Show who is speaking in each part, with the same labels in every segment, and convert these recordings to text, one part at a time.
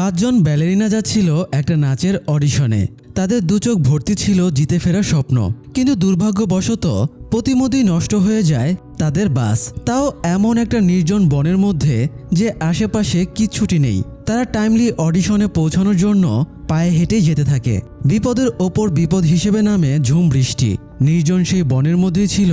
Speaker 1: পাঁচজন ব্যালেরিনা যাচ্ছিল একটা নাচের অডিশনে। তাদের দু চোখ ভর্তি ছিল জিতে ফেরার স্বপ্ন, কিন্তু দুর্ভাগ্যবশত প্রতিমধ্যেই নষ্ট হয়ে যায় তাদের বাস, তাও এমন একটা নির্জন বনের মধ্যে যে আশেপাশে কিচ্ছুটি নেই। তারা টাইমলি অডিশনে পৌঁছানোর জন্য পায়ে হেঁটেই যেতে থাকে। বিপদের ওপর বিপদ হিসেবে নামে ঝুম বৃষ্টি। নির্জন সেই বনের মধ্যেই ছিল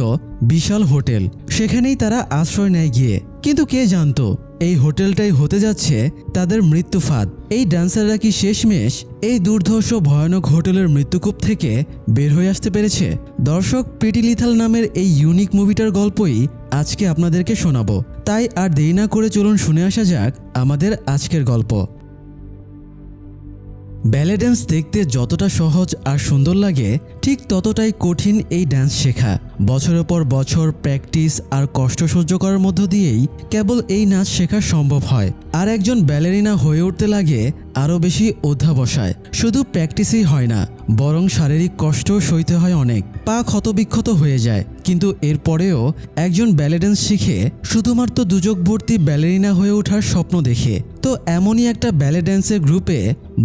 Speaker 1: বিশাল হোটেল, সেখানেই তারা আশ্রয় নেয় গিয়ে। কিন্তু কে জানতো এই হোটেলটাই হতে যাচ্ছে তাদের মৃত্যু ফাঁদ। এই ডান্সাররা কি শেষমেশ এই দুর্ধর্ষ ভয়ানক হোটেলের মৃত্যুকূপ থেকে বের হয়ে আসতে পেরেছে? দর্শক, প্রিটি লিথাল নামের এই ইউনিক মুভিটার গল্পই আজকে আপনাদেরকে শোনাবো। তাই আর দেরি না করে চলুন শুনে আসা যাক আমাদের আজকের গল্প। ব্যালে ড্যান্স দেখতে যতটা সহজ আর সুন্দর লাগে, ঠিক ততটাই কঠিন এই ড্যান্স শেখা। বছরের পর বছর প্র্যাকটিস আর কষ্ট সহ্য করার মধ্য দিয়েই কেবল এই নাচ শেখা সম্ভব হয়। আর একজন ব্যালেরিনা হয়ে উঠতে লাগে আরও বেশি অধ্যাবসায়। শুধু প্র্যাকটিসই হয় না, বরং শারীরিক কষ্টও সইতে হয় অনেক। পা ক্ষতবিক্ষত হয়ে যায়, কিন্তু এরপরেও একজন ব্যালে ড্যান্স শিখে শুধুমাত্র দুচোখ ভর্তি ব্যালেরিনা হয়ে ওঠার স্বপ্ন দেখে। তো এমনই একটা ব্যালে ড্যান্সের গ্রুপে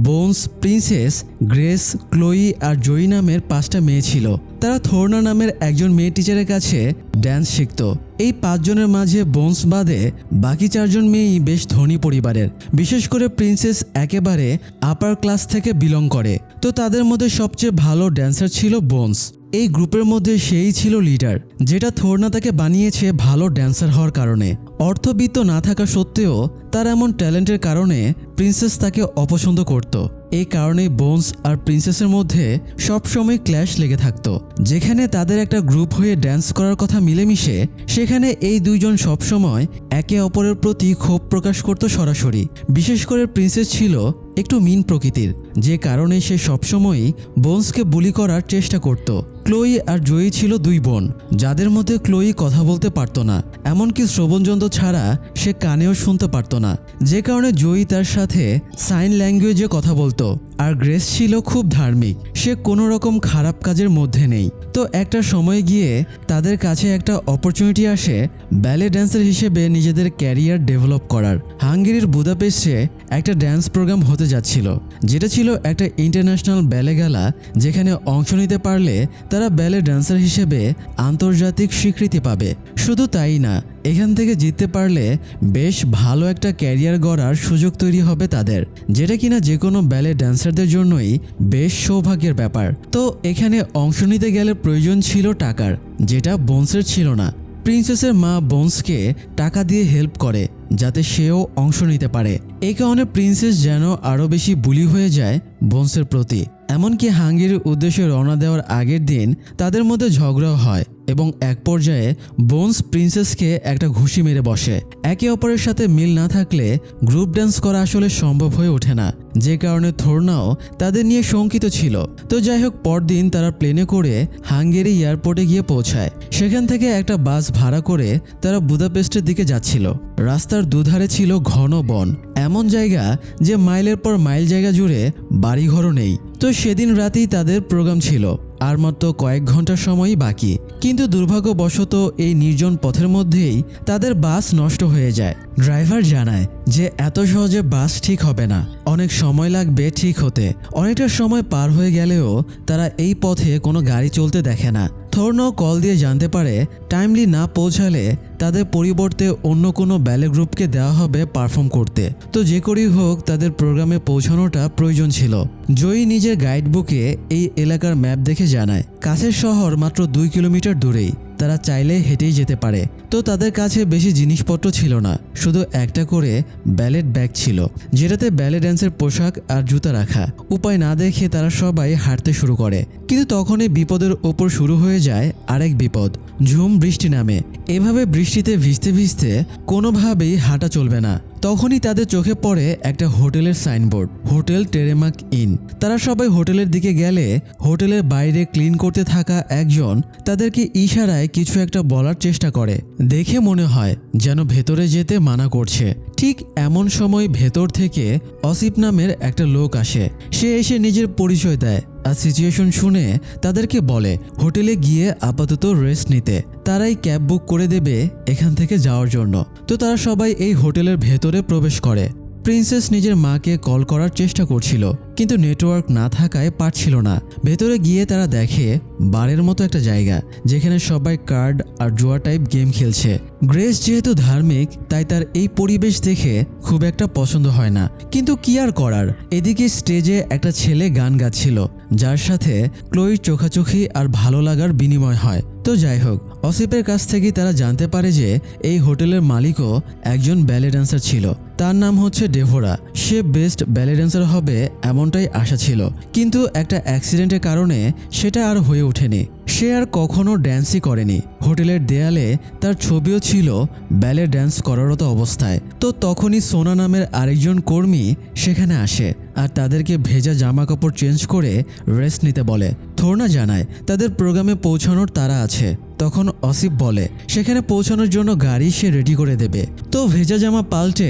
Speaker 1: বোনস, প্রিন্সেস, গ্রেস, ক্লোয়ি আর জয়ী নামের 5টা মেয়ে ছিল। তারা থোর্না নামের একজন মেয়ে টিচারের কাছে ড্যান্স শিখত। এই 5 জনের মাঝে বোনস বাদে বাকি 4 জন মেয়েই বেশ ধনী পরিবারের। বিশেষ করে প্রিন্সেস একেবারে আপার ক্লাস থেকে বিলং করে। তো তাদের মধ্যে সবচেয়ে ভালো ড্যান্সার ছিল বোনস। এই গ্রুপের মধ্যে সেই ছিল লিডার, যেটা থোর্না তাকে বানিয়েছে ভালো ড্যান্সার হওয়ার কারণে। অর্থবিত্ত না থাকা সত্ত্বেও তার এমন ট্যালেন্টের কারণে প্রিন্সেস তাকে অপছন্দ করত। এই কারণেই বোনস আর প্রিন্সেসের মধ্যে সবসময় ক্ল্যাশ লেগে থাকত। যেখানে তাদের একটা গ্রুপ হয়ে ড্যান্স করার কথা মিলেমিশে, সেখানে এই দুইজন সবসময় একে অপরের প্রতি ক্ষোভ প্রকাশ করত সরাসরি। বিশেষ করে প্রিন্সেস ছিল একটু মিন প্রকৃতির, যে কারণে সে সবসময়ই বোনসকে বুলি করার চেষ্টা করত। ক্লোয়ি আর জয়ী ছিল 2 বোন, যাদের মধ্যে ক্লোয়ি কথা বলতে পারত না, এমনকি শ্রবণযন্ত্র ছাড়া সে কানেও শুনতে পারত না, যে কারণে জয়ী তার সাথে সাইন ল্যাঙ্গুয়েজে কথা বলতো। আর গ্রেস ছিল খুব ধার্মিক, সে কোনো রকম খারাপ কাজের মধ্যে নেই। তো একটা সময় গিয়ে তাদের কাছে একটা অপরচুনিটি আসে ব্যালে ড্যান্সার হিসেবে নিজেদের ক্যারিয়ার ডেভেলপ করার। হাঙ্গেরির বুদাপেস্টে একটা ড্যান্স প্রোগ্রাম হতে যাচ্ছিল, যেটা ছিল একটা ইন্টারন্যাশনাল ব্যালে গালা, যেখানে অংশ নিতে পারলে তারা ব্যালে ড্যান্সার হিসেবে আন্তর্জাতিক স্বীকৃতি পাবে। শুধু তাই না, এখান থেকে জিততে পারলে বেশ ভালো একটা ক্যারিয়ার গড়ার সুযোগ তৈরি হবে তাদের, যেটা কিনা যে কোনো ব্যালে ড্যান্সারদের জন্যই বেশ সৌভাগ্যের ব্যাপার। তো এখানে অংশ নিতে গেলে প্রয়োজন ছিল টাকার, যেটা বোনসের ছিল না। প্রিন্সেসের মা বোনসকে টাকা দিয়ে হেল্প করে যাতে সেও অংশ নিতে পারে। এই কারণে প্রিন্সেস যেন আরও বেশি বুলি হয়ে যায় বোনসের প্রতি। এমনকি হাঙ্গেরির উদ্দেশ্যে রওনা দেওয়ার আগের দিন তাদের মধ্যে ঝগড়াও হয় এবং এক পর্যায়ে বোনস প্রিন্সেসকে একটা ঘুষি মেরে বসে। একে অপরের সাথে মিল না থাকলে গ্রুপ ড্যান্স করা আসলে সম্ভব হয়ে ওঠে না, যে কারণে থোর্নাও তাদের নিয়ে শঙ্কিত ছিল। তো যাই হোক, পরদিন তারা প্লেনে করে হাঙ্গেরি এয়ারপোর্টে গিয়ে পৌঁছায়। সেখান থেকে একটা বাস ভাড়া করে তারা বুদাপেস্টের দিকে যাচ্ছিল। রাস্তার দুধারে ছিল ঘন বন, এমন জায়গা যে মাইলের পর মাইল জায়গা জুড়ে বাড়িঘরও নেই। তো সেদিন রাতেই তাদের প্রোগ্রাম ছিল, আর মাত্র কয়েক ঘন্টার সময়ই বাকি। কিন্তু দুর্ভাগ্যবশত এই নির্জন পথের মধ্যেই তাদের বাস নষ্ট হয়ে যায়। ড্রাইভার জানায় যে এত সহজে বাস ঠিক হবে না, অনেক সময় লাগবে ঠিক হতে। অনেকটা সময় পার হয়ে গেলেও তারা এই পথে কোনো গাড়ি চলতে দেখে না। থোর্নাও কল দিয়ে জানতে পারে টাইমলি না পৌঁছালে তাদের পরিবর্তে অন্য কোনো ব্যালে গ্রুপকে দেওয়া হবে পারফর্ম করতে। তো যে করেই হোক তাদের প্রোগ্রামে পৌঁছানোটা প্রয়োজন ছিল। জয়ী নিজের গাইডবুকে এই এলাকার ম্যাপ দেখে জানায় কাছের শহর মাত্র 2 কিলোমিটার দূরেই, তারা চাইলে হেঁটেই যেতে পারে। তো তাদের কাছে বেশি জিনিসপত্র ছিল না, শুধু একটা করে ব্যালেট ব্যাগ ছিল, যেটাতে ব্যালে ড্যান্সের পোশাক আর জুতা রাখা। উপায় না দেখে তারা সবাই হাঁটতে শুরু করে। কিন্তু তখনই বিপদের ওপর শুরু হয়ে যায় আরেক বিপদ, ঝুম বৃষ্টি নামে। এভাবে বৃষ্টিতে ভিজতে ভিজতে কোনোভাবেই হাঁটা চলবে না। তখনই তাদের চোখে পড়ে একটা হোটেলের সাইনবোর্ড, হোটেল টেরেমাক ইন। তারা সবাই হোটেলের দিকে গেলে হোটেলের বাইরে ক্লিন করতে থাকা একজন তাদেরকে ইশারায় কিছু একটা বলার চেষ্টা করে। দেখে মনে হয় যেন ভেতরে যেতে মানা করছে। ঠিক এমন সময় ভেতর থেকে অসিপ নামের একটা লোক আসে। সে এসে নিজের পরিচয় দেয় আর সিচুয়েশন শুনে তাদেরকে বলে হোটেলে গিয়ে আপাতত রেস্ট নিতে, তারাই ক্যাব বুক করে দেবে এখান থেকে যাওয়ার জন্য। তো তারা সবাই এই হোটেলের ভেতরে প্রবেশ করে। প্রিন্সেস নিজের মাকে কল করার চেষ্টা করছিল, কিন্তু নেটওয়ার্ক না থাকায় পারছিল না। ভেতরে গিয়ে তারা দেখে বারের মতো একটা জায়গা, যেখানে সবাই কার্ড আর জুয়া টাইপ গেম খেলছে। গ্রেস যেহেতু ধার্মিক, তাই তার এই পরিবেশ দেখে খুব একটা পছন্দ হয় না, কিন্তু কি আর করার। এদিকে স্টেজে একটা ছেলে গান গাচ্ছিল, যার সাথে ক্লোয়ির চোখাচোখি আর ভালো লাগার বিনিময় হয়। তো যাই হোক, অসিপের কাছ থেকে তারা জানতে পারে যে এই হোটেলের মালিকও একজন ব্যালে ড্যান্সার ছিল। তার নাম হচ্ছে ডেভোরা। সে বেস্ট ব্যালে ড্যান্সার হবে এমনটাই আশা ছিল, কিন্তু একটা অ্যাক্সিডেন্টের কারণে সেটা আর হয়ে ওঠেনি। সে আর কখনো ড্যান্সই করেনি। হোটেলের দেয়ালে তার ছবিও ছিল ব্যালে ড্যান্স করারত অবস্থায়। তো তখনই সোনা নামের আরেকজন কর্মী সেখানে আসে আর তাদেরকে ভেজা জামা কাপড় চেঞ্জ করে রেস্ট নিতে বলে। থোরনা জানায় তাদের প্রোগ্রামে পৌঁছানোর তাড়া আছে। তখন অসিপ বলে সেখানে পৌঁছানোর জন্য গাড়ি সে রেডি করে দেবে। তো ভেজা জামা পাল্টে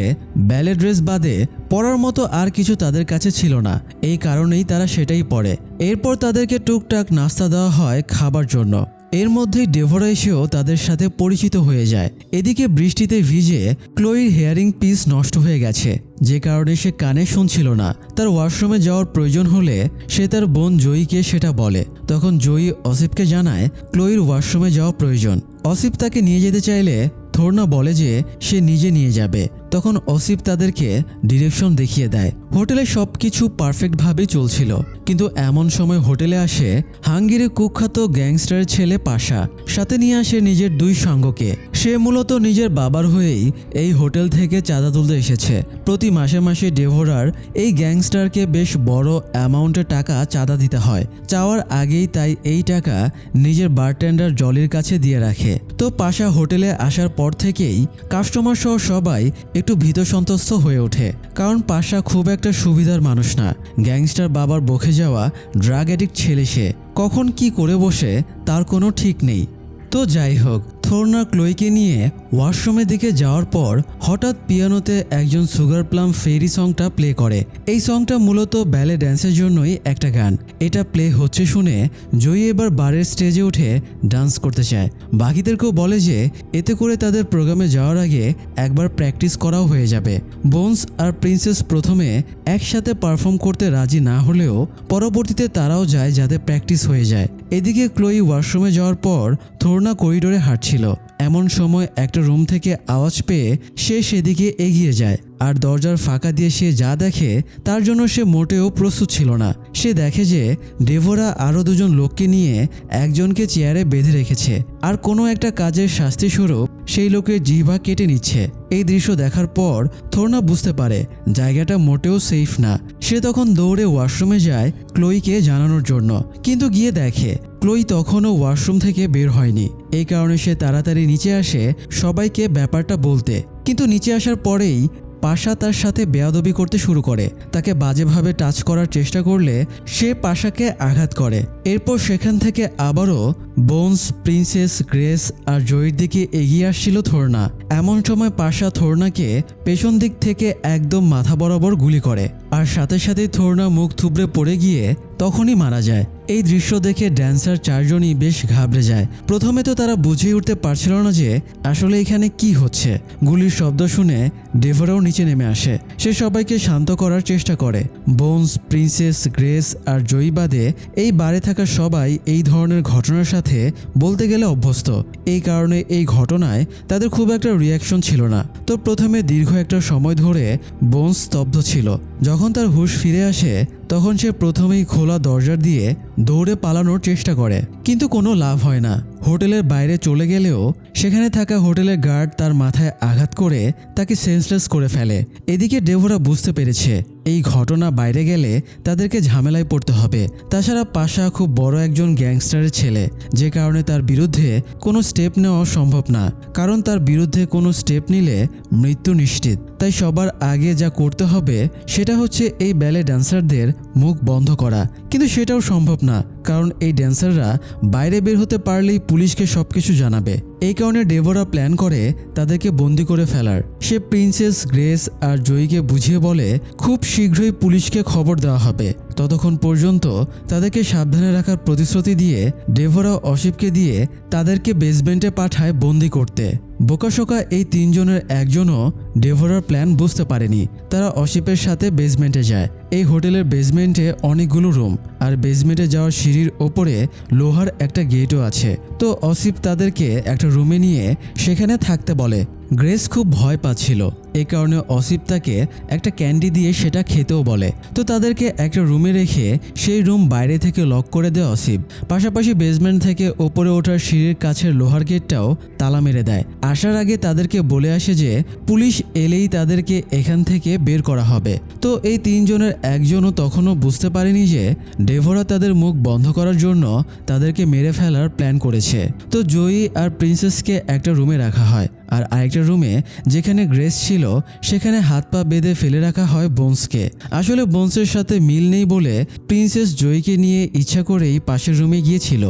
Speaker 1: ব্যালে ড্রেস বাদে পরার মতো আর কিছু তাদের কাছে ছিল না, এই কারণেই তারা সেটাই পরে। এরপর তাদেরকে টুকটাক নাস্তা দেওয়া হয় খাবার জন্য। এর মধ্যেই ডেভোরা এসেও তাদের সাথে পরিচিত হয়ে যায়। এদিকে বৃষ্টিতে ভিজে ক্লোয়ির হেয়ারিং পিস নষ্ট হয়ে গেছে, যে কারণে সে কানে শুনছিল না। তার ওয়াশরুমে যাওয়ার প্রয়োজন হলে সে তার বোন জয়ীকে সেটা বলে। তখন জয়ী অসিপকে জানায় ক্লোয়ির ওয়াশরুমে যাওয়া প্রয়োজন। অসিপ তাকে নিয়ে যেতে চাইলে থোরনা বলে যে সে নিজে নিয়ে যাবে। তখন অসিপ তাদেরকে ডিরেকশন দেখিয়ে দেয়। হোটেলে সবকিছু পারফেক্টভাবে চলছিল, কিন্তু এমন সময় হোটেলে আসে হাঙ্গেরির কুখ্যাত গ্যাংস্টারের ছেলে পাশা। সাথে নিয়ে আসে নিজের দুই সঙ্গকে। সে মূলত নিজের বাবার হয়েই এই হোটেল থেকে চাঁদা তুলতে এসেছে। প্রতি মাসে মাসে ডেভোরার এই গ্যাংস্টারকে বেশ বড় অ্যামাউন্টের টাকা চাঁদা দিতে হয়। চাওয়ার আগেই তাই এই টাকা নিজের বারটেন্ডার জলির কাছে দিয়ে রাখে। তো পাশা হোটেলে আসার পর থেকেই কাস্টমার সহ সবাই একটু ভীত সন্ত্রস্ত হয়ে ওঠে, কারণ পাশা খুব একটা সুবিধার মানুষ না। গ্যাংস্টার বাবার বকে যাওয়া ড্রাগ অ্যাডিক্ট ছেলে সে, কখন কি করে বসে তার কোনো ঠিক নেই। তো যাই হোক, থোরনা ক্লোয়িকে নিয়ে ওয়াশরুমের দিকে যাওয়ার পর হঠাৎ পিয়ানোতে একজন সুগার প্লাম ফেরি সংটা প্লে করে। এই সংটা মূলত ব্যালে ড্যান্সের জন্যই একটা গান। এটা প্লে হচ্ছে শুনে জয়ী এবার বারের স্টেজে উঠে ডান্স করতে চায়। বাকিদেরকেও বলে যে এতে করে তাদের প্রোগ্রামে যাওয়ার আগে একবার প্র্যাকটিস করাও হয়ে যাবে। বোনস আর প্রিন্সেস প্রথমে একসাথে পারফর্ম করতে রাজি না হলেও পরবর্তীতে তারাও যায় যাতে প্র্যাকটিস হয়ে যায়। এদিকে ক্লোয়ি ওয়াশরুমে যাওয়ার পর থোরনা করিডোরে হাঁটছিল। এমন সময় একটা রুম থেকে আওয়াজ পেয়ে সে সেদিকে এগিয়ে যায়, আর দরজার ফাঁকা দিয়ে সে যা দেখে তার জন্য সে মোটেও প্রস্তুত ছিল না। সে দেখে যে ডেভোরা আরও দুজন লোককে নিয়ে একজনকে চেয়ারে বেঁধে রেখেছে, আর কোনো একটা কাজের শাস্তিস্বরূপ সেই লোকের জিহ্বা কেটে নিচ্ছে। এই দৃশ্য দেখার পর থোরনা বুঝতে পারে জায়গাটা মোটেও সেফ না। সে তখন দৌড়ে ওয়াশরুমে যায় ক্লোয়িকে জানানোর জন্য, কিন্তু গিয়ে দেখে ক্লোয়ি তখনও ওয়াশরুম থেকে বের হয়নি। এই কারণে সে তাড়াতাড়ি নিচে আসে সবাইকে ব্যাপারটা বলতে, কিন্তু নিচে আসার পরেই পাশা তার সাথে বেয়াদবি করতে শুরু করে। তাকে বাজেভাবে টাচ করার চেষ্টা করলে সে পাশাকে আঘাত করে। এরপর সেখান থেকে আবারও বোনস, প্রিন্সেস, গ্রেস আর জয়ীর দিকে এগিয়ে আসছিল থোরনা। এমন সময় পাশা থোরনাকে পেছন দিক থেকে একদম মাথা বরাবর গুলি করে, আর সাথে সাথেই থোরনা মুখ থুবড়ে পড়ে গিয়ে তখনই মারা যায়। এই দৃশ্য দেখে ড্যান্সার চারজনই বেশ ঘাবড়ে যায়। প্রথমে তো তারা বুঝে উঠতে পারছিল না যে আসলে এখানে কি হচ্ছে। গুলির শব্দ শুনে ডেভোরাও নিচে নেমে আসে। সে সবাইকে শান্ত করার চেষ্টা করে। বোনস, প্রিন্সেস, গ্রেস আর জয়ী বাদে এই বারে থাকা সবাই এই ধরনের ঘটনার সাথে বলতে গেলে অভ্যস্ত। এই কারণে এই ঘটনায় তাদের খুব একটা রিয়াকশন ছিল না। তো প্রথমে দীর্ঘ একটা সময় ধরে বোনস স্তব্ধ ছিল। যখন তার হুঁশ ফিরে আসে তখন সে প্রথমেই খোলা দরজা দিয়ে দৌড়ে পালানোর চেষ্টা করে, কিন্তু কোনো লাভ হয় না। হোটেলের বাইরে চলে গেলেও সেখানে থাকা হোটেলের গার্ড তার মাথায় আঘাত করে তাকে সেন্সলেস করে ফেলে। এদিকে ডেভোরা বুঝতে পেরেছে এই ঘটনা বাইরে গেলে তাদেরকে ঝামেলায় পড়তে হবে। তাছাড়া পাশা খুব বড় একজন গ্যাংস্টারের ছেলে, যে কারণে তার বিরুদ্ধে কোনো স্টেপ নেওয়া সম্ভব না, কারণ তার বিরুদ্ধে কোনো স্টেপ নিলে মৃত্যু নিশ্চিত। তাই সবার আগে যা করতে হবে সেটা হচ্ছে এই ব্যালে ড্যান্সারদের মুখ বন্ধ করা, কিন্তু সেটাও সম্ভব না, কারণ এই ড্যান্সাররা বাইরে বের হতে পারলেই পুলিশকে সবকিছু জানাবে। এই কারণে ডেভোরা প্ল্যান করে তাদেরকে বন্দি করে ফেলার। সে প্রিন্সেস, গ্রেস আর জয়ীকে বুঝিয়ে বলে খুব শীঘ্রই পুলিশকে খবর দেওয়া হবে, ততক্ষণ পর্যন্ত তাদেরকে সাবধানে রাখার প্রতিশ্রুতি দিয়ে ডেভোরা অসিপকে দিয়ে তাদেরকে বেসমেন্টে পাঠায় বন্দি করতে। বোকাশোকা এই তিনজনের একজনও ডেভোরার প্ল্যান বুঝতে পারেনি। তারা অসিপের সাথে বেসমেন্টে যায়। এই হোটেলের বেসমেন্টে অনেকগুলো রুম, আর বেসমেন্টে যাওয়ার সিঁড়ির ওপরে লোহার একটা গেটও আছে। তো অসিপ তাদেরকে একটা রুমে নিয়ে সেখানে থাকতে বলে। গ্রেস খুব ভয় পাচ্ছিল, এই কারণে অসিপ তাকে একটা ক্যান্ডি দিয়ে সেটা খেতেও বলে। তো তাদেরকে একটা রুমে রেখে সেই রুম বাইরে থেকে লক করে দেয় অসিপ। পাশাপাশি বেসমেন্ট থেকে ওপরে ওঠার সিঁড়ির কাছের লোহার গেটটাও তালা মেরে দেয়। আসার আগে তাদেরকে বলে আসে যে পুলিশ এলেই তাদেরকে এখান থেকে বের করা হবে। তো এই তিনজনের একজনও তখনও বুঝতে পারেনি যে ডেভোরা তাদের মুখ বন্ধ করার জন্য তাদেরকে মেরে ফেলার প্ল্যান করেছে। তো জয়ী আর প্রিন্সেসকে একটা রুমে রাখা হয়, আর আরেকটা রুমে যেখানে গ্রেস ছিল সেখানে হাত পা বেঁধে ফেলে রাখা হয় বোনসকে। আসলে বোনসের সাথে মিল নেই বলে প্রিন্সেস জয়ীকে নিয়ে ইচ্ছা করেই পাশের রুমে গিয়েছিল।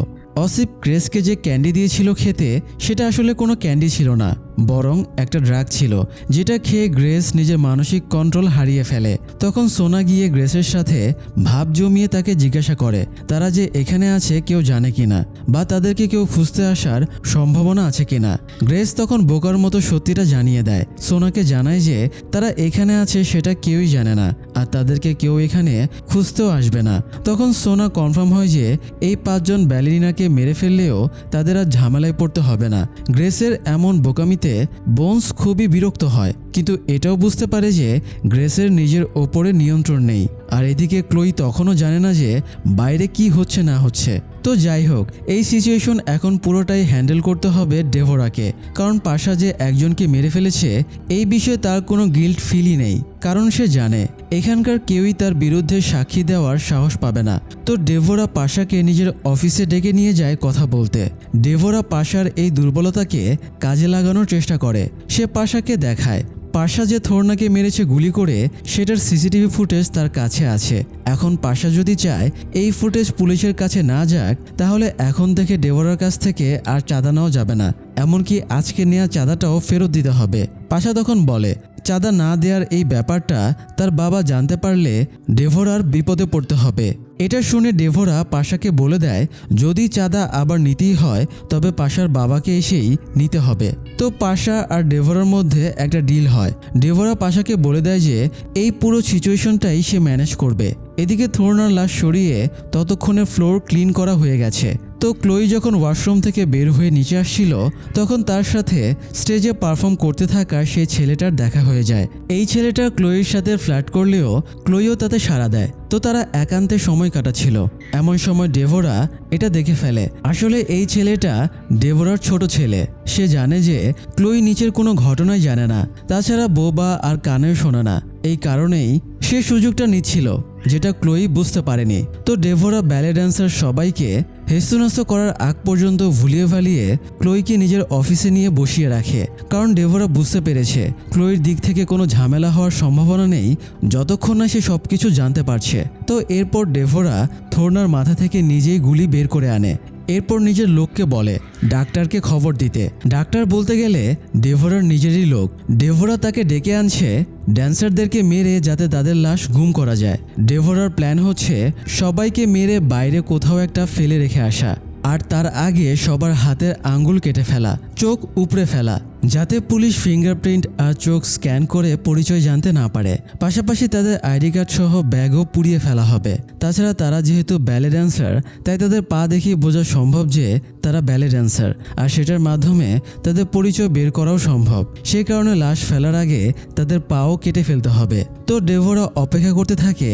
Speaker 1: অসিপ গ্রেসকে যে ক্যান্ডি দিয়েছিল খেতে, সেটা আসলে কোনো ক্যান্ডি ছিল না, বরং একটা ড্রাগ ছিল, যেটা খেয়ে গ্রেস নিজের মানসিক কন্ট্রোল হারিয়ে ফেলে। তখন সোনা গিয়ে গ্রেসের সাথে ভাব জমিয়ে তাকে জিজ্ঞাসা করে তারা যে এখানে আছে কেউ জানে কিনা, বা তাদেরকে কেউ খুঁজতে আসার সম্ভাবনা আছে কিনা। গ্রেস তখন বোকার মতো সত্যিটা জানিয়ে দেয়। সোনাকে জানায় যে তারা এখানে আছে সেটা কেউই জানে না, আর তাদেরকে কেউ এখানে খুঁজতেও আসবে না। তখন সোনা কনফার্ম হয় যে এই 5 জন ব্যালেরিনাকে মেরে ফেললেও তাদের আর ঝামেলায় পড়তে হবে না। গ্রেসের এমন বোকামিতে বোনস খুবই বিরক্ত হয়, কিন্তু এটাও বুঝতে পারে যে গ্রেসের নিজের ওপরে নিয়ন্ত্রণ নেই। আর এদিকে ক্লোই তখনও জানে না যে বাইরে কি হচ্ছে না হচ্ছে। তো যাই হোক, এই সিচুয়েশন এখন পুরোটাই হ্যান্ডেল করতে হবে ডেভোরাকে, কারণ পাশা যে একজনকে মেরে ফেলেছে এই বিষয়ে তার কোনো গিল্ট ফিলই নেই, কারণ সে জানে এখানকার কেউই তার বিরুদ্ধে সাক্ষী দেওয়ার সাহস পাবে না। তো ডেভোরা পাশাকে নিজের অফিসে ডেকে নিয়ে যায় কথা বলতে। ডেভোরা পাশার এই দুর্বলতাকে কাজে লাগানোর চেষ্টা করে। সে পাশাকে দেখায় পাশা যে থোরনাকে মেরেছে গুলি করে সেটার সিসিটিভি ফুটেজ তার কাছে আছে। এখন পাশা যদি চায় এই ফুটেজ পুলিশের কাছে না যাক, তাহলে এখন থেকে ডেভোরার কাছ থেকে আর চাঁদা নেওয়া যাবে না, এমনকি আজকে নেওয়া চাঁদাটাও ফেরত দিতে হবে। পাশা তখন বলে চাঁদা না দেওয়ার এই ব্যাপারটা তার বাবা জানতে পারলে ডেভোরার বিপদে পড়তে হবে। এটা শুনে ডেভোরা পাশাকে বলে দেয় যদি চাঁদা আবার নিতেই হয় তবে পাশার বাবাকে এসেই নিতে হবে। তো পাশা আর ডেভোরার মধ্যে একটা ডিল হয়। ডেভোরা পাশাকে বলে দেয় যে এই পুরো সিচুয়েশনটাই সে ম্যানেজ করবে। এদিকে থোরনার লাশ সরিয়ে ততক্ষণে ফ্লোর ক্লিন করা হয়ে গেছে। তো ক্লোই যখন ওয়াশরুম থেকে বের হয়ে নিচে আসছিল তখন তার সাথে স্টেজে পারফর্ম করতে থাকা সেই ছেলেটার দেখা হয়ে যায়। এই ছেলেটা ক্লোইয়ের সাথে ফ্ল্যাট করলেও ক্লোইও তাতে সাড়া দেয়। তো তারা একান্তে সময় কাটাচ্ছিল। এমন সময় ডেভোরা এটা দেখে ফেলে আসলে এই ছেলেটা ডেভোরার ছোট ছেলে। সে জানে যে ক্লোই নিচের কোনো ঘটনাই জানে না, তাছাড়া বোবা আর কানেও শোনে না। এই কারণেই সে সুযোগটা নিচ্ছিল, যেটা ক্লোই বুঝতে পারেনি। তো ডেভোরা ব্যালে ড্যান্সার সবাইকে হেস্তনাস্ত করার আগ পর্যন্ত ভুলিয়ে ভালিয়ে ক্লোইকে নিজের অফিসে নিয়ে বসিয়ে রাখে, কারণ ডেভোরা বুঝতে পেরেছে ক্লোইর দিক থেকে কোনো ঝামেলা হওয়ার সম্ভাবনা নেই যতক্ষণ না সে সবকিছু জানতে পারছে। তো এরপর ডেভোরা থোরনার মাথা থেকে নিজেই গুলি বের করে আনে। এরপর নিজের লোককে বলে ডাক্তারকে খবর দিতে। ডাক্তার বলতে গেলে ডেভোরার নিজেরই লোক। ডেভোরা তাকে ডেকে আনছে ড্যান্সারদেরকে মেরে যাতে তাদের লাশ গুম করা যায়। ডেভোরার প্ল্যান হচ্ছে সবাইকে মেরে বাইরে কোথাও একটা ফেলে রেখে আসা, আর তার আগে সবার হাতের আঙ্গুল কেটে ফেলা, চোখ উপড়ে ফেলা, যাতে পুলিশ ফিঙ্গারপ্রিন্ট আর চোখ স্ক্যান করে পরিচয় জানতে না পারে। পাশাপাশি তাদের আইডি কার্ড সহ ব্যাগও পুড়িয়ে ফেলা হবে। তাছাড়া তারা যেহেতু ব্যালে ড্যান্সার তাই তাদের পা দেখেই বোঝা সম্ভব যে তারা ব্যালে ড্যান্সার, আর সেটার মাধ্যমে তাদের পরিচয় বের করাও সম্ভব। সেই কারণে লাশ ফেলার আগে তাদের পাও কেটে ফেলতে হবে। তো ডেভোরা অপেক্ষা করতে থাকে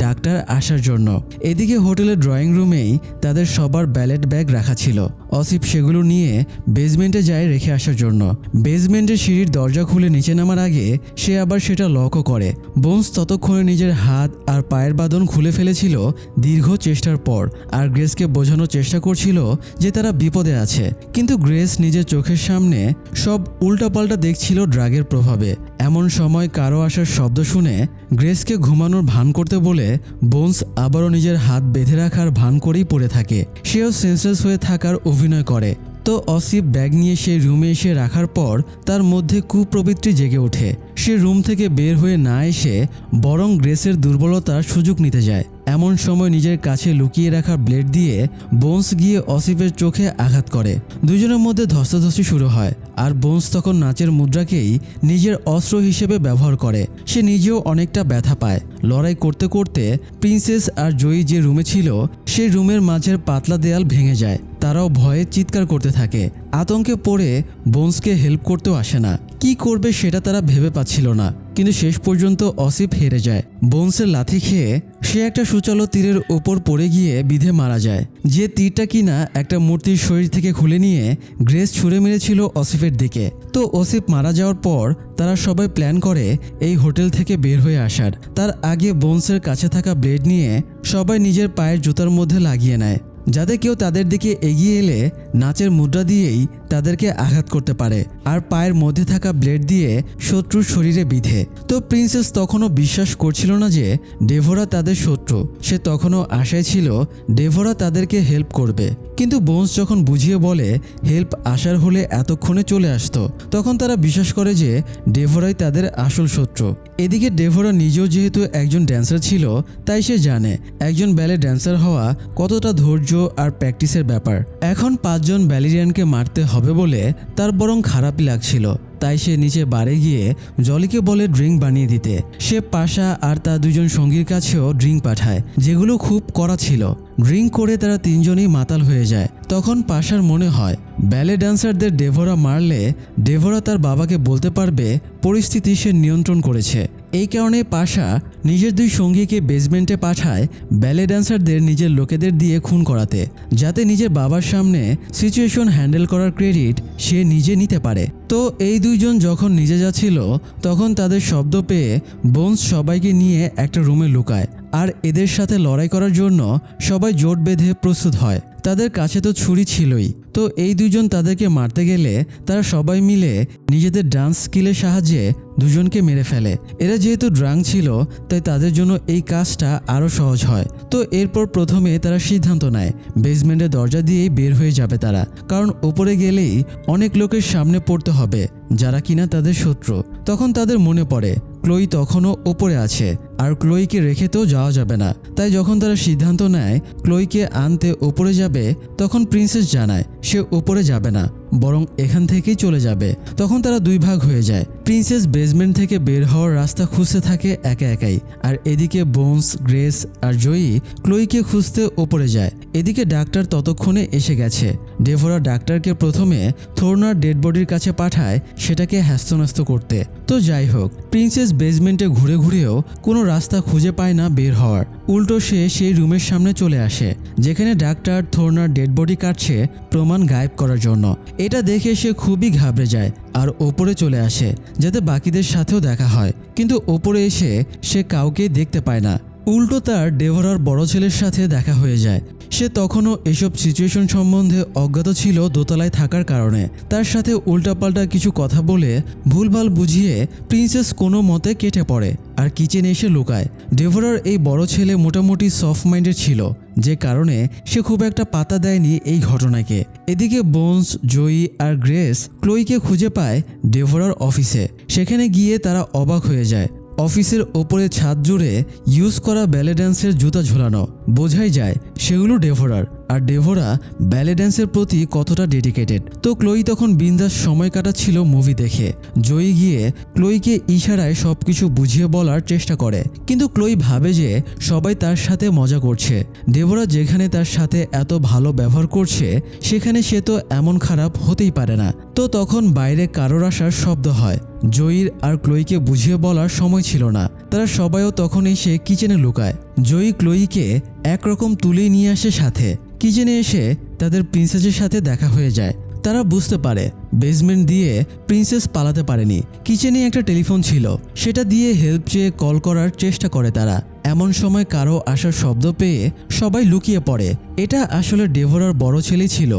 Speaker 1: ডাক্তার আসার জন্য। এদিকে হোটেলের ড্রয়িং রুমেই তাদের সবার ব্যালেট ব্যাগ রাখা ছিল। অসিপ সেগুলো নিয়ে বেসমেন্টে যায় রেখে আসার জন্য। বেসমেন্টের সিঁড়ির দরজা খুলে নিচে নামার আগে সে আবার সেটা লকও করে। বোনস ততক্ষণে নিজের হাত আর পায়ের বাঁধন খুলে ফেলেছিল দীর্ঘ চেষ্টার পর, আর গ্রেসকে বোঝানোর চেষ্টা করছিল যে তারা বিপদে আছে। কিন্তু গ্রেস নিজের চোখের সামনে সব উল্টাপাল্টা দেখছিল ড্রাগের প্রভাবে। এমন সময় কারো আসার শব্দ শুনে গ্রেসকে ঘুমানোর ভান করতে বলে বোনস আবারও নিজের হাত বেঁধে রাখার ভান করেই পড়ে থাকে। সেও সেন্সলেস হয়ে থাকার অভিনয় করে। তো অসিপ ব্যাগ নিয়ে সেই রুমে এসে রাখার পর তার মধ্যে কুপ্রবৃত্তি জেগে ওঠে। সে রুম থেকে বের হয়ে না এসে বরং গ্রেসের দুর্বলতার সুযোগ নিতে যায়। এমন সময় নিজের কাছে লুকিয়ে রাখা ব্লেড দিয়ে বোনস গিয়ে অসিফের চোখে আঘাত করে। দুজনের মধ্যে ধস্তাধস্তি শুরু হয় আর বোনস তখন নাচের মুদ্রাকেই নিজের অস্ত্র হিসেবে ব্যবহার করে। সে নিজেও অনেকটা ব্যথা পায়। লড়াই করতে করতে প্রিন্সেস আর জয়ী যে রুমে ছিল সেই রুমের মাঝের পাতলা দেয়াল ভেঙে যায়। তারাও ভয়ে চিৎকার করতে থাকে। আতঙ্কে পড়ে বোনসকে হেল্প করতেও আসে না। কি করবে সেটা তারা ভেবে পাচ্ছিল না, কিন্তু শেষ পর্যন্ত অসিফ হেরে যায়। বোনসের লাথি খেয়ে সে একটা সুচালো তীরের ওপর পড়ে গিয়ে বিধে মারা যায়। যে তীরটা কিনা একটা মূর্তির শরীর থেকে খুলে নিয়ে গ্রেস ছুঁড়ে মেরেছিল অসিফের দিকে। তো অসিফ মারা যাওয়ার পর তারা সবাই প্ল্যান করে এই হোটেল থেকে বের হয়ে আসার। তার আগে বোনসের কাছে থাকা ব্লেড নিয়ে সবাই নিজের পায়ের জুতার মধ্যে লাগিয়ে নেয়, যাতে কেউ তাদের দিকে এগিয়ে এলে নাচের মুদ্রা দিয়েই তাদেরকে আঘাত করতে পারে আর পায়ের মধ্যে থাকা ব্লেড দিয়ে শত্রুর শরীরে বিঁধে। তো প্রিন্সেস তখনও বিশ্বাস করছিল না যে ডেভোরা তাদের শত্রু। সে তখনও আশায় ছিল ডেভোরা তাদেরকে হেল্প করবে, কিন্তু বোনস যখন বুঝিয়ে বলে হেল্প আসার হলে এতক্ষণে চলে আসতো, তখন তারা বিশ্বাস করে যে ডেভোরাই তাদের আসল শত্রু। এদিকে ডেভোরা নিজেও যেহেতু একজন ড্যান্সার ছিল, তাই সে জানে একজন ব্যালে ড্যান্সার হওয়া কতটা ধৈর্য আর প্র্যাকটিসের ব্যাপার। এখন 5 জন ব্যালেরিয়ানকে মারতে হবে বলে তার বরং খারাপই লাগছিল। তাই সে নিচে বারে গিয়ে জলিকে বলে ড্রিঙ্ক বানিয়ে দিতে। সে পাশা আর তার 2 জন সঙ্গীর কাছেও ড্রিঙ্ক পাঠায়, যেগুলো খুব কড়া ছিল। ড্রিঙ্ক করে তারা 3 জনই মাতাল হয়ে যায়। তখন পাশার মনে হয় ব্যালে ড্যান্সারদের ডেভোরা মারলে ডেভোরা তার বাবাকে বলতে পারবে পরিস্থিতি সে নিয়ন্ত্রণ করেছে। এই কারণে পাশা নিজের 2 সঙ্গীকে বেসমেন্টে পাঠায় ব্যালে ড্যান্সারদের নিজের লোকেদের দিয়ে খুন করাতে, যাতে নিজের বাবার সামনে সিচুয়েশন হ্যান্ডেল করার ক্রেডিট সে নিজে নিতে পারে। তো এই 2 জন যখন নিজে যাচ্ছিল তখন তাদের শব্দ পেয়ে বোনস সবাইকে নিয়ে একটা রুমে লুকায় আর এদের সাথে লড়াই করার জন্য সবাই জোট বেঁধে প্রস্তুত হয়। তাদের কাছে তো ছুরি ছিলই। তো এই 2 জন তাদেরকে মারতে গেলে তারা সবাই মিলে নিজেদের ডান্স স্কিলের সাহায্যে 2 জনকে মেরে ফেলে। এরা যেহেতু ড্রাঙ্ক ছিল তাই তাদের জন্য এই কাজটা আরও সহজ হয়। তো এরপর প্রথমে তারা সিদ্ধান্ত নেয় বেসমেন্টের দরজা দিয়েই বের হয়ে যাবে তারা, কারণ ওপরে গেলেই অনেক লোকের সামনে পড়তে হবে যারা কিনা তাদের শত্রু। তখন তাদের মনে পড়ে ক্লোই তখনও ওপরে আছে আর ক্লোইকে রেখে তো যাওয়া যাবে না। তাই যখন তারা সিদ্ধান্ত নেয় ক্লোইকে আনতে ওপরে যাবে, তখন প্রিন্সেস জানায় সে ওপরে যাবে না, বরং এখান থেকেই চলে যাবে। তখন তারা 2 ভাগ হয়ে যায়। প্রিন্সেস বেসমেন্ট থেকে বের হওয়ার রাস্তা খুঁজতে থাকে একা একাই, আর এদিকে বোনস, গ্রেস আর জয়ী ক্লোইকে খুঁজতে ওপরে যায়। এদিকে ডাক্তার ততক্ষণে এসে গেছে। ডেভোরা ডাক্তারকে প্রথমে থোরনার ডেড বডির কাছে পাঠায় সেটাকে হ্যাস্তন্যাস্ত করতে। তো যাই হোক, প্রিন্সেস বেসমেন্টে ঘুরে ঘুরেও কোনো রাস্তা খুঁজে পায় না বের হওয়ার। উল্টো সে সেই রুমের সামনে চলে আসে যেখানে ডাক্তার থোরনার ডেড বডি কাটছে প্রমাণ গায়েব করার জন্য। এটা দেখে সে খুবই ঘাবড়ে যায় আর ওপরে চলে আসে যাতে বাকিদের সাথেও দেখা হয়, কিন্তু ওপরে এসে সে কাউকে দেখতে পায় না। উল্টো তার ডেভোরার বড় ছেলের সাথে দেখা হয়ে যায়। সে তখনও এসব সিচুয়েশন সম্বন্ধে অজ্ঞাত ছিল দোতলায় থাকার কারণে। তার সাথে উল্টাপাল্টা কিছু কথা বলে ভুলভাল বুঝিয়ে প্রিন্সেস কোনো মতে কেটে পড়ে আর কিচেনে এসে লুকায়। ডেভোরার এই বড় ছেলে মোটামুটি সফট মাইন্ডেড ছিল, যে কারণে সে খুব একটা পাত্তা দেয়নি এই ঘটনাকে। এদিকে বোনস, জয়ী আর গ্রেস ক্লোইকে খুঁজে পায় ডেভোরার অফিসে। সেখানে গিয়ে তারা অবাক হয়ে যায়। অফিসের ওপরে ছাদ জুড়ে ইউজ করা ব্যালে ড্যান্সের জুতা ঝোলানো, বোঝাই যায় সেগুলো ডেভোরার। আর ডেভোরা ব্যালে ড্যান্সের প্রতি কতটা ডেডিকেটেড। তো ক্লোই তখন বিন্দাস সময় কাটাচ্ছিল মুভি দেখে। জয়ী গিয়ে ক্লোইকে ইশারায় সবকিছু বুঝিয়ে বলার চেষ্টা করে, কিন্তু ক্লোই ভাবে যে সবাই তার সাথে মজা করছে। ডেভোরা যেখানে তার সাথে এত ভালো ব্যবহার করছে সেখানে সে তো এমন খারাপ হতেই পারে না। তো তখন বাইরে কারোর আসার শব্দ হয়। জয়ীর আর ক্লোইকে বুঝিয়ে বলার সময় ছিল না। তারা সবাইও তখন এসে কিচেনে লুকায়। জয়ী ক্লোইকে একরকম তুলেই নিয়ে আসে সাথে। কিচেনে এসে তাদের প্রিন্সেসের সাথে দেখা হয়ে যায়। তারা বুঝতে পারে বেসমেন্ট দিয়ে প্রিন্সেস পালাতে পারেনি। কিচেনে একটা টেলিফোন ছিল, সেটা দিয়ে হেল্প চেয়ে কল করার চেষ্টা করে তারা। এমন সময় কারো আসার শব্দ পেয়ে সবাই লুকিয়ে পড়ে। এটা আসলে ডেভোরার বড় ছেলে ছিল,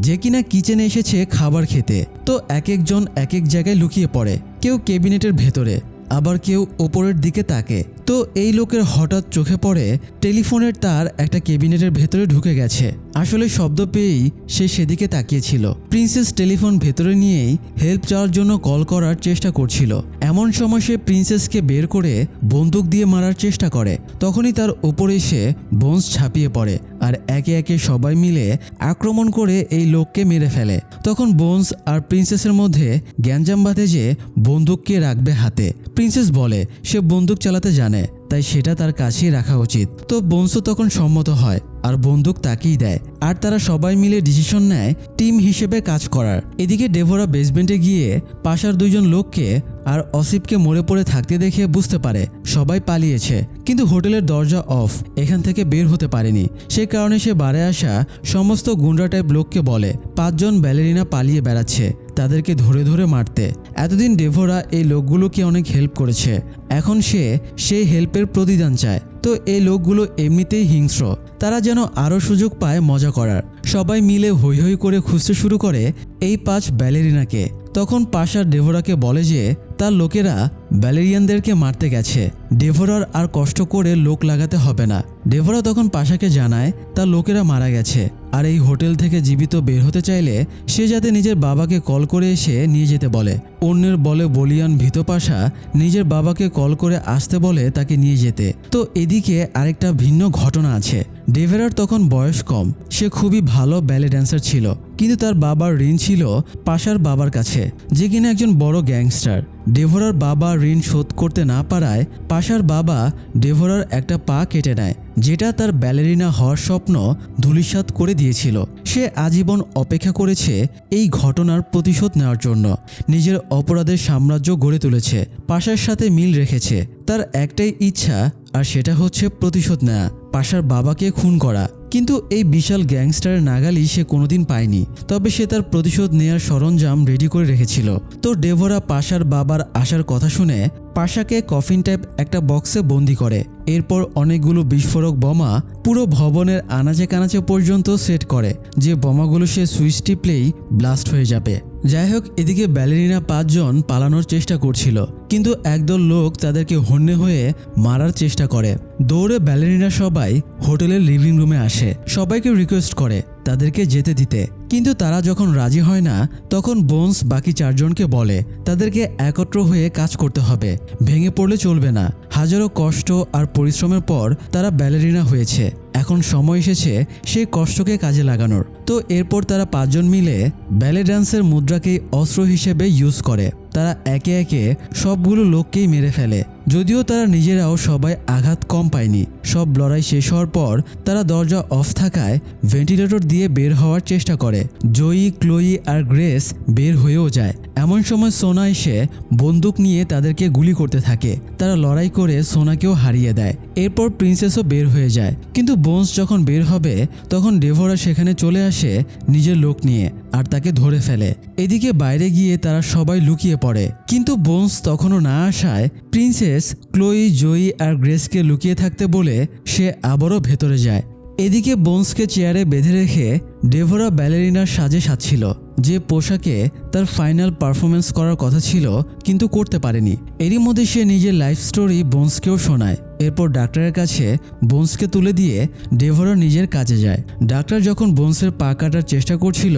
Speaker 1: যে কিনা কিচেনে এসেছে খাবার খেতে। তো এক একজন এক এক জায়গায় লুকিয়ে পড়ে। কেউ ক্যাবিনেটের ভেতরে, আবার কেউ ওপরের দিকে তাকে। তো এই লোকের হঠাৎ চোখে পড়ে টেলিফোনের তার একটা ক্যাবিনেটের ভেতরে ঢুকে গেছে। আসলে শব্দ পেয়েই সে সেদিকে তাকিয়েছিল। প্রিন্সেস টেলিফোন ভেতরে নিয়েই হেল্প চাওয়ার জন্য কল করার চেষ্টা করছিল। এমন সময় সে প্রিন্সেসকে বের করে বন্দুক দিয়ে মারার চেষ্টা করে। তখনই তার ওপরে এসে বোনস ঝাঁপিয়ে পড়ে আর একে একে সবাই মিলে আক্রমণ করে এই লোককে মেরে ফেলে। তখন বোনস আর প্রিন্সেসের মধ্যে গ্যাঞ্জাম বাঁধে যে বন্দুক কে রাখবে হাতে। প্রিন্সেস বলে সে বন্দুক চালাতে জানে, তাই সেটা তার কাছেই রাখা উচিত। তো বোনসও তখন সম্মত হয় আর বন্দুক তাকেই দেয়। আর তারা সবাই মিলে ডিসিশন নেয় টিম হিসেবে কাজ করার। এদিকে ডেভোরা বেসমেন্টে গিয়ে পাশার দুইজন লোককে আর অসিফকে মরে পড়ে থাকতে দেখে বুঝতে পারে সবাই পালিয়েছে, কিন্তু হোটেলের দরজা অফ, এখান থেকে বের হতে পারেনি। সে কারণে সে বারে আসা সমস্ত গুন্ডা টাইপ লোককে বলে 5 জন ব্যালেরিনা পালিয়ে বেড়াচ্ছে, তাদেরকে ধরে ধরে মারতে। এতদিন ডেভোরা এই লোকগুলোকে অনেক হেল্প করেছে, এখন সে সেই হেল্পের প্রতিদান চায়। তো এই লোকগুলো এমনিতেই হিংস্র, তারা যেন আরও সুযোগ পায় মজা করার। সবাই মিলে হৈ হৈ করে খুঁজতে শুরু করে এই 5 ব্যালেরিনাকে। তখন পাশার ডেভোরাকে বলে যে তার লোকেরা ব্যালেরিয়ানদেরকে মারতে গেছে, ডেভোরার আর কষ্ট করে লোক লাগাতে হবে না। ডেভোরা তখন পাশাকে জানায় তার লোকেরা মারা গেছে, আর এই হোটেল থেকে জীবিত বের হতে চাইলে সে যাতে নিজের বাবাকে কল করে এসে নিয়ে যেতে বলে। অন্যের বলে বলিয়ান ভীত পাশা নিজের বাবাকে কল করে আসতে বলে তাকে নিয়ে যেতে। তো এদিকে আরেকটা ভিন্ন ঘটনা আছে। ডেভোরার তখন বয়স কম, সে খুবই ভালো ব্যালে ড্যান্সার ছিল, কিন্তু তার বাবার ঋণ ছিল পাশার বাবার কাছে, যে কিনা একজন বড় গ্যাংস্টার। ডেভোরার বাবা ঋণ শোধ করতে না পারায় পাশার বাবা ডেভোরার একটা পা কেটে নেয়, যেটা তার ব্যালেরিনা হওয়ার স্বপ্ন ধূলিসাৎ করে দিয়েছিল। সে আজীবন অপেক্ষা করেছে এই ঘটনার প্রতিশোধ নেওয়ার জন্য। নিজের অপরাধের সাম্রাজ্য গড়ে তুলেছে, পাশার সাথে মিল রেখেছে। তার একটাই ইচ্ছা, আর সেটা হচ্ছে প্রতিশোধ নেওয়া, পাশার বাবাকে খুন করা। কিন্তু এই বিশাল গ্যাংস্টারের নাগালি সে কোনোদিন পায়নি, তবে সে তার প্রতিশোধ নেয়ার সরঞ্জাম রেডি করে রেখেছিল। তো ডেভোরা পাশার বাবার আসার কথা শুনে পাশাকে কফিন টাইপ একটা বক্সে বন্দি করে। এরপর অনেকগুলো বিস্ফোরক বোমা পুরো ভবনের আনাচে কানাচে পর্যন্ত সেট করে, যে বোমাগুলো সে সুইচ টিপলেই ব্লাস্ট হয়ে যাবে। যাই হোক, এদিকে ব্যালেরিনা 5 জন পালানোর চেষ্টা করছিল, কিন্তু একদল লোক তাদেরকে হন্যে হয়ে মারার চেষ্টা করে। দৌড়ে ব্যালেরিনা সবাই হোটেলের লিভিং রুমে আসে, সবাইকে রিকোয়েস্ট করে তাদেরকে যেতে দিতে, কিন্তু তারা যখন রাজি হয় না তখন বোনস বাকি 4 জনকে বলে তাদেরকে একত্র হয়ে কাজ করতে হবে, ভেঙে পড়লে চলবে না। হাজারো কষ্ট আর পরিশ্রমের পর তারা ব্যালেরিনা হয়েছে, এখন সময় এসেছে সেই কষ্টকে কাজে লাগানোর। তো এরপর তারা 5 জন মিলে ব্যালে ডান্সের মুদ্রাকেই অস্ত্র হিসেবে ইউজ করে। তারা একে একে সবগুলো লোককেই মেরে ফেলে, যদিও তারা নিজেরাও সবাই আঘাত কম পায়নি। সব লড়াই শেষ হওয়ার পর তারা দরজা অফ থাকায় ভেন্টিলেটর দিয়ে বের হওয়ার চেষ্টা করে। জয়ী, ক্লোয়ি আর গ্রেস বের হয়েও যায়। এমন সময় সোনা এসে বন্দুক নিয়ে তাদেরকে গুলি করতে থাকে। তারা লড়াই করে সোনাকেও হারিয়ে দেয়। এরপর প্রিন্সেসও বের হয়ে যায়, কিন্তু বোনস যখন বের হবে তখন ডেভোরা সেখানে চলে আসে নিজের লোক নিয়ে আর তাকে ধরে ফেলে। এদিকে বাইরে গিয়ে তারা সবাই লুকিয়ে পড়ে, কিন্তু বোনস তখনও না আসায় প্রিন্সেস ক্লোয়ি, জয়ী আর গ্রেসকে লুকিয়ে থাকতে বলে সে আবারও ভেতরে যায়। এদিকে বোনসকে চেয়ারে বেঁধে রেখে ডেভোরা ব্যালেরিনার সাজে সাজছিল, যে পোশাকে তার ফাইনাল পারফরমেন্স করার কথা ছিল কিন্তু করতে পারেনি। এরই মধ্যে সে নিজের লাইফ স্টোরি বোনসকেও শোনায়। এরপর ডাক্তারের কাছে বোনসকে তুলে দিয়ে ডেভোরা নিজের কাজে যায়। ডাক্তার যখন বোনসের পা কাটার চেষ্টা করছিল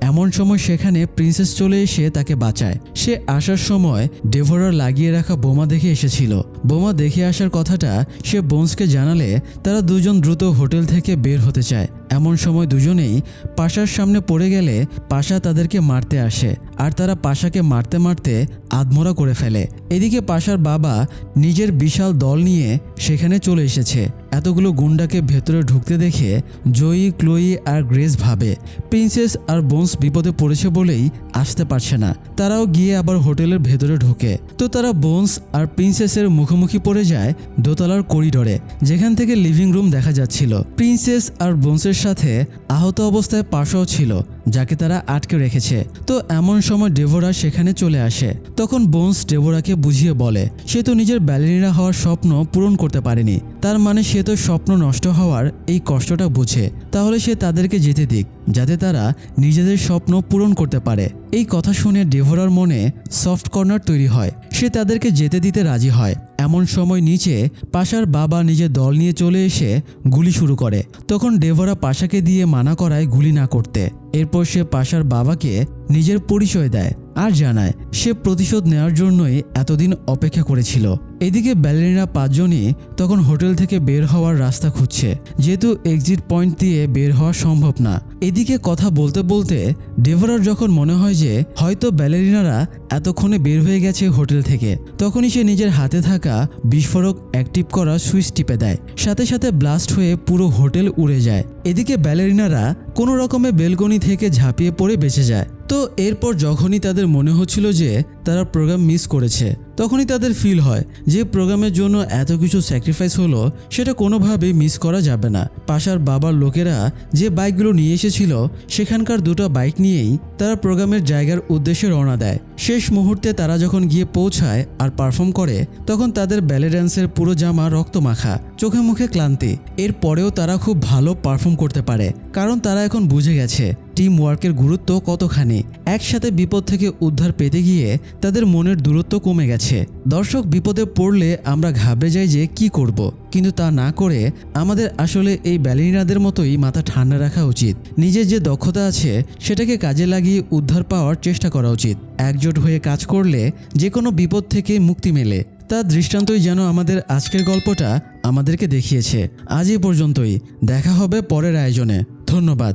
Speaker 1: এমন সময় সেখানে প্রিন্সেস চলে এসে তাকে বাঁচায়। সে আসার সময় ডেভোরার লাগিয়ে রাখা বোমা দেখে এসেছিল। বোমা দেখে আসার কথাটা সে বোনসকে জানালে তারা দুজন দ্রুত হোটেল থেকে বের হতে চায়। এমন সময় দুজনেই পাশার সামনে পড়ে গেলে পাশা তাদেরকে মারতে আসে, আর তারা পাশাকে মারতে মারতে আধমরা করে ফেলে। এদিকে পাশার বাবা নিজের বিশাল দল নিয়ে সেখানে চলে এসেছে। এতগুলো গুন্ডাকে ভেতরে ঢুকতে দেখে জয়ী, ক্লোয়ি আর গ্রেস ভাবে প্রিন্সেস আর বোনস বিপদে পড়েছে বলেই আসতে পারছে না। তারাও গিয়ে আবার হোটেলের ভেতরে ঢোকে। তো তারা বোনস আর প্রিন্সেসের মুখোমুখি পড়ে যায় দোতলার করিডোরে, যেখান থেকে লিভিং রুম দেখা যাচ্ছিল। প্রিন্সেস আর বোনসের সাথে আহত অবস্থায় পাশাও ছিল, যাকে তারা আটকে রেখেছে। তো এমন সময় ডেভোরা সেখানে চলে আসে। তখন বোনস ডেভোরাকে বুঝিয়ে বলে সে তো নিজের ব্যালেরিনা হওয়ার স্বপ্ন পূরণ করতে পারেনি, তার মানে সে তো স্বপ্ন নষ্ট হওয়ার এই কষ্টটা বুঝে। তাহলে সে তাদেরকে যেতে দিক, যাতে তারা নিজেদের স্বপ্ন পূরণ করতে পারে। এই কথা শুনে ডেভোরার মনে সফট কর্নার তৈরি হয়। সে তাদেরকে যেতে দিতে রাজি হয়। এমন সময় নিচে পাশার বাবা নিজের দল নিয়ে চলে এসে গুলি শুরু করে। তখন ডেভোরা পাশাকে দিয়ে মানা করায় গুলি না করতে। এরপর সে পাশার বাবাকে নিজের পরিচয় দেয় আর জানায় সে প্রতিশোধ নেওয়ার জন্যই এতদিন অপেক্ষা করেছিল। এদিকে ব্যালেরিনা 5 জনই তখন হোটেল থেকে বের হওয়ার রাস্তা খুঁজছে, যেহেতু এক্সিট পয়েন্ট দিয়ে বের হওয়া সম্ভব না। এদিকে কথা বলতে বলতে ডেভোরার যখন মনে হয় যে হয়তো ব্যালেরিনারা এতক্ষণে বের হয়ে গেছে হোটেল থেকে, তখনই সে নিজের হাতে থাকা বিস্ফোরক অ্যাক্টিভ করা সুইচ টিপে দেয়। সাথে সাথে ব্লাস্ট হয়ে পুরো হোটেল উড়ে যায়। এদিকে ব্যালেরিনারা কোনো রকমে বেলকনি থেকে ঝাঁপিয়ে পড়ে বেঁচে যায়। তো এরপর যখনই তাদের মনে হচ্ছিল যে তারা প্রোগ্রাম মিস করেছে, তখনই তাদের ফিল হয় যে প্রোগ্রামের জন্য এত কিছু স্যাক্রিফাইস হলো, সেটা কোনোভাবেই মিস করা যাবে না। পাশার বাবার লোকেরা যে বাইকগুলো নিয়ে এসেছিল, সেখানকার 2টা বাইক নিয়েই তারা প্রোগ্রামের জায়গার উদ্দেশ্যে রওনা দেয়। শেষ মুহূর্তে তারা যখন গিয়ে পৌঁছায় আর পারফর্ম করে, তখন তাদের ব্যালে ড্যান্সের পুরো জামা রক্তমাখা, চোখে মুখে ক্লান্তি। এরপরেও তারা খুব ভালো পারফর্ম করতে পারে, কারণ তারা এখন বুঝে গেছে টিম ওয়ার্কের গুরুত্ব কতখানি। একসাথে বিপদ থেকে উদ্ধার পেতে গিয়ে তাদের মনের দূরত্ব কমে গেছে। দর্শক, বিপদে পড়লে আমরা ঘাবড়ে যাই যে কি করব, কিন্তু তা না করে আমাদের আসলে এই ব্যালেরিনাদের মতোই মাথা ঠান্ডা রাখা উচিত। নিজের যে দক্ষতা আছে সেটাকে কাজে লাগিয়ে উদ্ধার পাওয়ার চেষ্টা করা উচিত। একজোট হয়ে কাজ করলে যে কোনো বিপদ থেকে মুক্তি মেলে। তার দৃষ্টান্তই যেন আমাদের আজকের গল্পটা আমাদেরকে দেখিয়েছে। আজ এই পর্যন্তই, দেখা হবে পরের আয়োজনে। ধন্যবাদ।